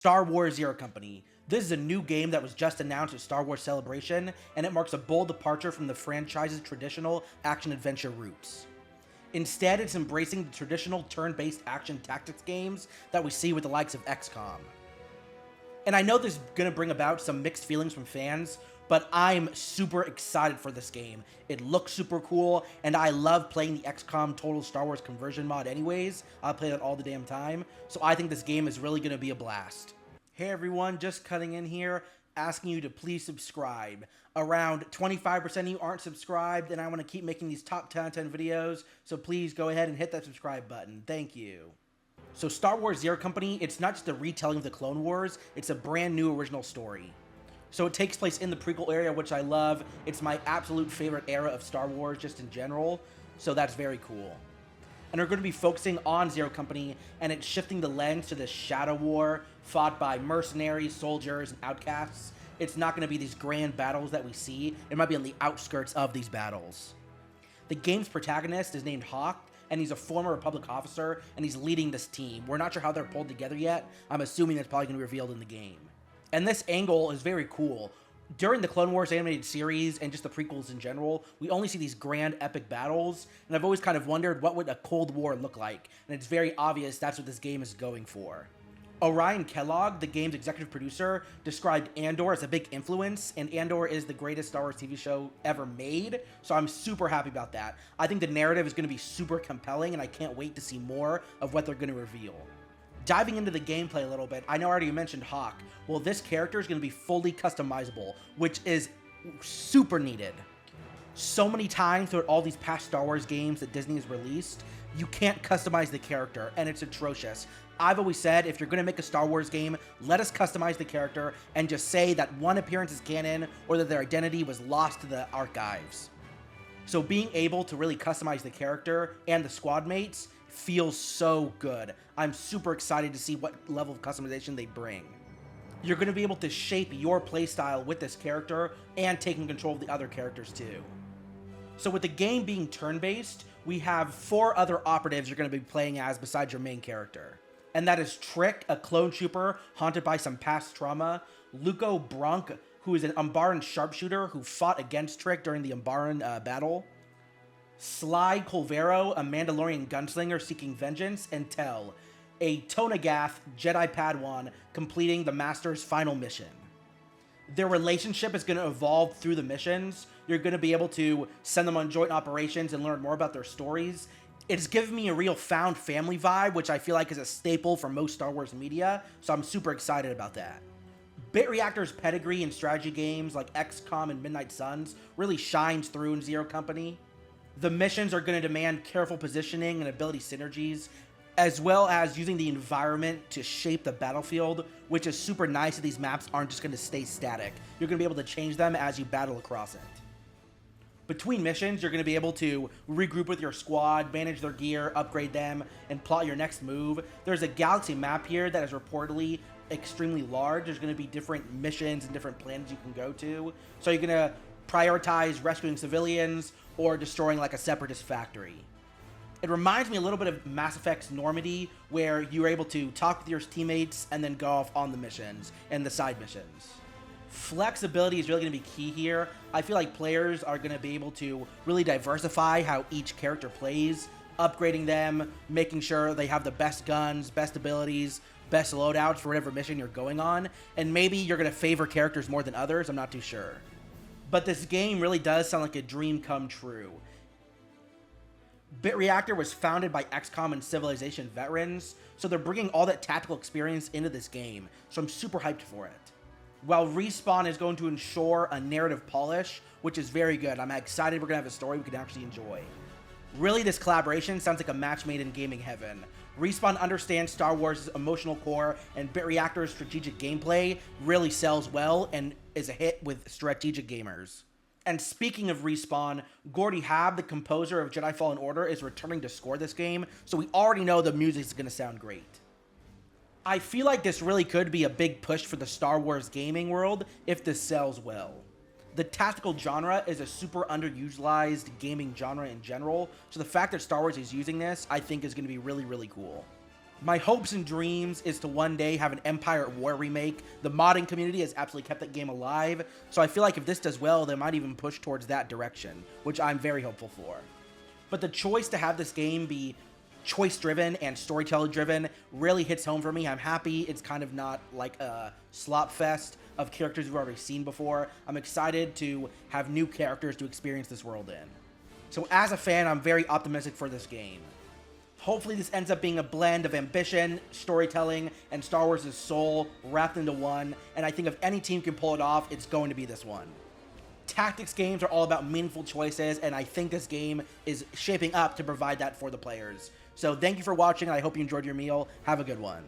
Star Wars Zero Company. This is a new game that was just announced at Star Wars Celebration, and it marks a bold departure from the franchise's traditional action-adventure roots. Instead, it's embracing the traditional turn-based action tactics games that we see with the likes of XCOM. And I know this is going to bring about some mixed feelings from fans, but I'm super excited for this game. It looks super cool, and I love playing the XCOM Total Star Wars Conversion mod anyways. I play that all the damn time, so I think this game is really going to be a blast. Hey everyone, just cutting in here, asking you to please subscribe. Around 25% of you aren't subscribed, and I want to keep making these top 10 out of 10 videos, so please go ahead and hit that subscribe button. Thank you. So Star Wars Zero Company, it's not just a retelling of the Clone Wars, it's a brand new original story. So it takes place in the prequel area, which I love. It's my absolute favorite era of Star Wars just in general, so that's very cool. And we're going to be focusing on Zero Company, and it's shifting the lens to this shadow war fought by mercenaries, soldiers, and outcasts. It's not going to be these grand battles that we see. It might be on the outskirts of these battles. The game's protagonist is named Hawk, and he's a former Republic officer, and he's leading this team. We're not sure how they're pulled together yet. I'm assuming that's probably going to be revealed in the game. And this angle is very cool. During the Clone Wars animated series and just the prequels in general, we only see these grand epic battles, and I've always kind of wondered what would a Cold War look like, and it's very obvious that's what this game is going for. Orion Kellogg, the game's executive producer, described Andor as a big influence, and Andor is the greatest Star Wars TV show ever made, so I'm super happy about that. I think the narrative is going to be super compelling, and I can't wait to see more of what they're going to reveal. Diving into the gameplay a little bit, I know I already mentioned Hawk. Well, this character is going to be fully customizable, which is super needed. So many times throughout all these past Star Wars games that Disney has released, you can't customize the character, and it's atrocious. I've always said, if you're going to make a Star Wars game, let us customize the character and just say that one appearance is canon or that their identity was lost to the archives. So being able to really customize the character and the squad mates feels so good. I'm super excited to see what level of customization they bring. You're going to be able to shape your playstyle with this character and taking control of the other characters too. So with the game being turn-based, we have 4 other operatives you're going to be playing as besides your main character. And that is Trick, a clone trooper haunted by some past trauma, Luco Bronk, who is an Umbaran sharpshooter who fought against Trick during the Umbaran battle, Sly Colvero, a Mandalorian gunslinger seeking vengeance, and Tell, a Tonagath Jedi Padawan completing the Master's final mission. Their relationship is going to evolve through the missions. You're going to be able to send them on joint operations and learn more about their stories. It's given me a real found family vibe, which I feel like is a staple for most Star Wars media, so I'm super excited about that. BitReactor's pedigree in strategy games like XCOM and Midnight Suns really shines through in Zero Company. The missions are going to demand careful positioning and ability synergies, as well as using the environment to shape the battlefield, which is super nice that these maps aren't just going to stay static. You're going to be able to change them as you battle across it. Between missions, you're going to be able to regroup with your squad, manage their gear, upgrade them, and plot your next move. There's a galaxy map here that is reportedly extremely large. There's going to be different missions and different planets you can go to. So you're going to prioritize rescuing civilians or destroying like a separatist factory. It reminds me a little bit of Mass Effect's Normandy, where you're able to talk with your teammates and then go off on the missions and the side missions. Flexibility is really going to be key here. I feel like players are going to be able to really diversify how each character plays, upgrading them, making sure they have the best guns, best abilities, best loadouts for whatever mission you're going on, and maybe you're going to favor characters more than others, I'm not too sure. But this game really does sound like a dream come true. BitReactor was founded by XCOM and Civilization veterans, so they're bringing all that tactical experience into this game, so I'm super hyped for it. While Respawn is going to ensure a narrative polish, which is very good. I'm excited we're going to have a story we can actually enjoy. Really, this collaboration sounds like a match made in gaming heaven. Respawn understands Star Wars' emotional core, and BitReactor's strategic gameplay really sells well and is a hit with strategic gamers. And speaking of Respawn, Gordy Habb, the composer of Jedi Fallen Order, is returning to score this game, so we already know the music is going to sound great. I feel like this really could be a big push for the Star Wars gaming world if this sells well. The tactical genre is a super underutilized gaming genre in general, so the fact that Star Wars is using this, I think is going to be really, really cool. My hopes and dreams is to one day have an Empire at War remake. The modding community has absolutely kept that game alive, so I feel like if this does well, they might even push towards that direction, which I'm very hopeful for. But the choice to have this game be choice-driven and storyteller-driven really hits home for me. I'm happy it's kind of not like a slop fest of characters we've already seen before. I'm excited to have new characters to experience this world in. So as a fan, I'm very optimistic for this game. Hopefully this ends up being a blend of ambition, storytelling, and Star Wars' soul wrapped into one, and I think if any team can pull it off, it's going to be this one. Tactics games are all about meaningful choices, and I think this game is shaping up to provide that for the players. So thank you for watching, and I hope you enjoyed your meal. Have a good one.